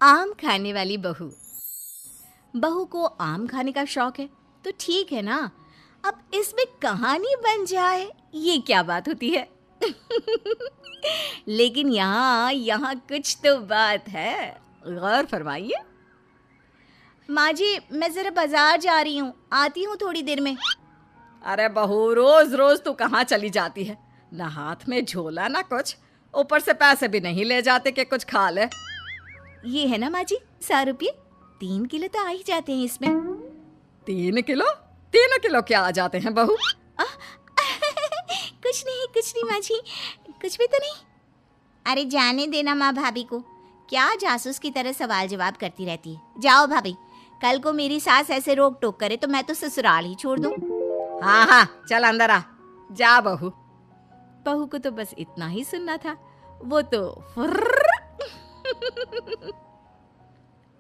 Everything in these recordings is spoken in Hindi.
आम खाने वाली बहू। बहू को आम खाने का शौक है तो ठीक है ना, अब इसमें कहानी बन जाए ये क्या बात होती है। लेकिन यहाँ कुछ तो बात है, गौर फरमाइए। माँ जी, मैं जरा बाजार जा रही हूँ, आती हूँ थोड़ी देर में। अरे बहू, रोज रोज तू कहाँ चली जाती है? ना हाथ में झोला ना कुछ, ऊपर से पैसे भी नहीं ले जाते कि कुछ खा ले। ये है ना माँ जी 100 रुपये, 3 किलो तो आ ही जाते हैं इसमें। 3 किलो? 3 किलो क्या आ जाते हैं बहू? कुछ नहीं माँ जी, कुछ भी तो नहीं। अरे जाने देना माँ भाभी को, क्या जासूस की तरह सवाल जवाब करती रहती है। जाओ भाभी, कल को मेरी सास ऐसे रोक टोक करे तो मैं तो ससुराल ही छोड़ दूँ। हाँ हाँ, चल अंदर आ, जा बहू। बहू को तो बस इतना ही सुनना था, वो तो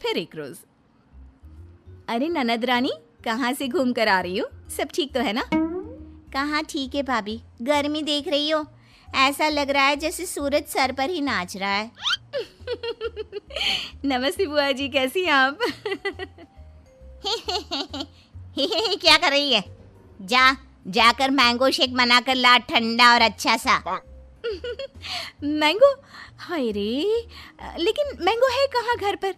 फिर एक रोज, अरे ननद रानी, कहाँ से घूम कर आ रही हो? सब ठीक तो है ना? कहाँ ठीक है भाभी, गर्मी देख रही हो, ऐसा लग रहा है जैसे सूरज सर पर ही नाच रहा है। नमस्ते बुआ जी, कैसी हैं आप? क्या कर रही है? जाकर मैंगो शेक बना कर ला, ठंडा और अच्छा सा। मैंगो? हाय रे, लेकिन मैंगो है कहाँ घर पर?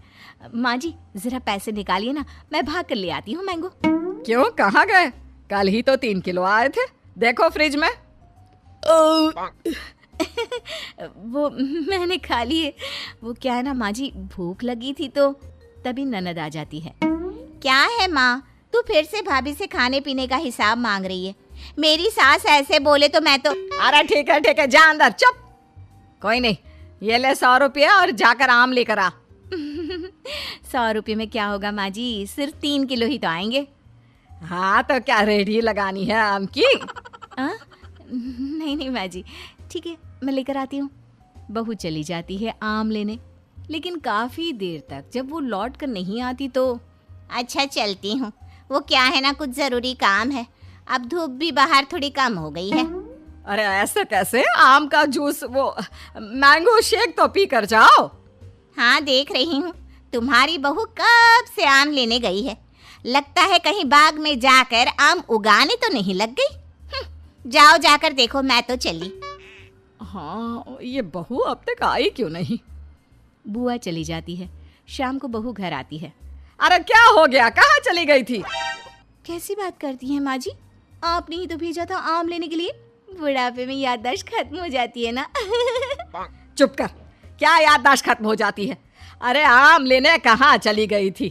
माँ जी जरा पैसे निकालिए ना, मैं भाग कर ले आती हूँ मैंगो। क्यों, कहाँ गए? कल ही तो 3 किलो आए थे, देखो फ्रिज में। वो मैंने खा लिए। वो क्या है ना माँ जी, भूख लगी थी तो तभी ननद आ जाती है। क्या है माँ, तू फिर से भाभी से खाने पीने का हिसाब मांग रही है? मेरी सास ऐसे बोले तो मैं तो। अरे ठीक है, जा अंदर, चुप। कोई नहीं, ये ले 100 रुपये और जाकर आम लेकर आ। 100 रुपये में क्या होगा माँ जी, सिर्फ 3 किलो ही तो आएंगे। हाँ तो क्या रेडी लगानी है आम की? नहीं माँ जी, ठीक है, मैं लेकर आती हूँ। बहू चली जाती है आम लेने, लेकिन काफ़ी देर तक जब वो लौट कर नहीं आती तो अच्छा चलती हूँ, वो क्या है ना, कुछ ज़रूरी काम है। अब धूप भी बाहर थोड़ी कम हो गई है। अरे ऐसे कैसे? आम का जूस, वो मैंगो शेक तो पी कर जाओ। हाँ देख रही हूँ, तुम्हारी बहू कब से आम लेने गई है। लगता है कहीं बाग में जाकर आम उगाने तो नहीं लग गई। जाओ जाकर देखो, मैं तो चली। हाँ, ये बहू अब तक आई क्यों नहीं? बुआ चली जाती है, शाम को बहू घर आती है। अरे क्या हो गया, कहाँ चली गई थी? कैसी बात करती हैं माँ जी, आपने ही तो भेजा था आम लेने के लिए। बुढ़ापे में याददाश्त खत्म हो जाती है ना। चुप कर, क्या याददाश्त खत्म हो जाती है? अरे आम लेने कहाँ चली गई थी?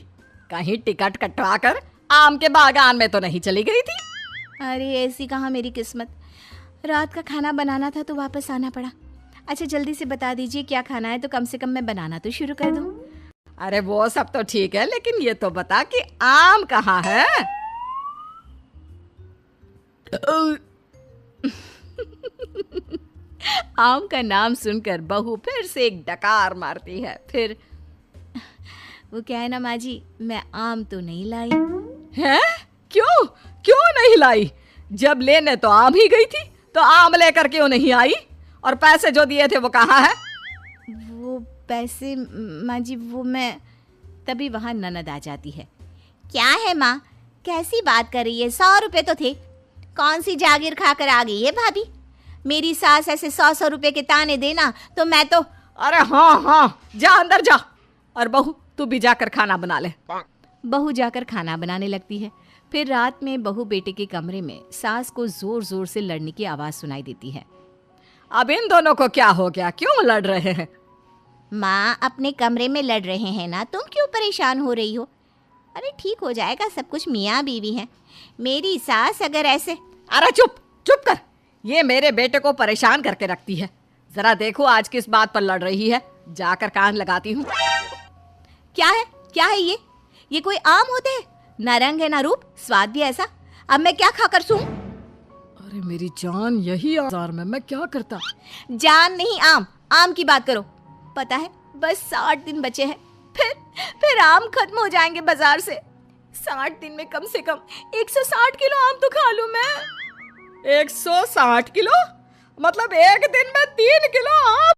कहीं टिकट कटवा कर आम के बागान में तो नहीं चली गई थी? अरे ऐसी कहाँ मेरी किस्मत, रात का खाना बनाना था तो वापस आना पड़ा। अच्छा जल्दी से बता दीजिए क्या खाना है, तो कम से कम मैं बनाना तो शुरू कर दूँ। अरे वो सब तो ठीक है, लेकिन ये तो बता कि आम कहाँ है? आम का नाम सुनकर बहू फिर से एक डकार मारती है। फिर वो क्या है ना माँ जी, मैं आम तो नहीं लाई। हैं? क्यों नहीं लाई? जब लेने तो आम ही गई थी, तो आम लेकर क्यों नहीं आई? और पैसे जो दिए थे वो कहाँ है? वो पैसे माँ जी, वो मैं, तभी वहाँ ननद आ जाती है। क्या है माँ, कैसी बात कर रही है? 100 रुपये तो थे, कौन सी जागीर खाकर आ गई है भाभी? मेरी सास ऐसे 100 रुपये के ताने देना तो मैं तो। अरे हाँ, जा अंदर जा, और बहू तू भी जाकर खाना बना ले। बहू जाकर खाना बनाने लगती है। फिर रात में बहू बेटे के कमरे में सास को जोर जोर से लड़ने की आवाज़ सुनाई देती है। अब इन दोनों को क्या हो गया, क्यों लड़ रहे हैं? माँ अपने कमरे में लड़ रहे हैं ना, तुम क्यों परेशान हो रही हो? अरे ठीक हो जाएगा सब कुछ, मियाँ बीवी हैं। मेरी सास अगर ऐसे। अरे चुप कर, ये मेरे बेटे को परेशान करके रखती है। जरा देखो आज किस बात पर लड़ रही है, जाकर कान लगाती हूँ। क्या है ये कोई आम होते हैं? ना रंग है ना रूप, स्वाद भी ऐसा। अब मैं क्या खाकर सूं? अरे मेरी जान, यही बाजार में मैं क्या करता? जान नहीं, आम की बात करो। पता है बस 60 दिन बचे हैं, फिर आम खत्म हो जाएंगे बाजार से। 60 दिन में कम से कम 160 किलो आम तो खा लूं मैं। 160 किलो? मतलब एक दिन में 3 किलो आम?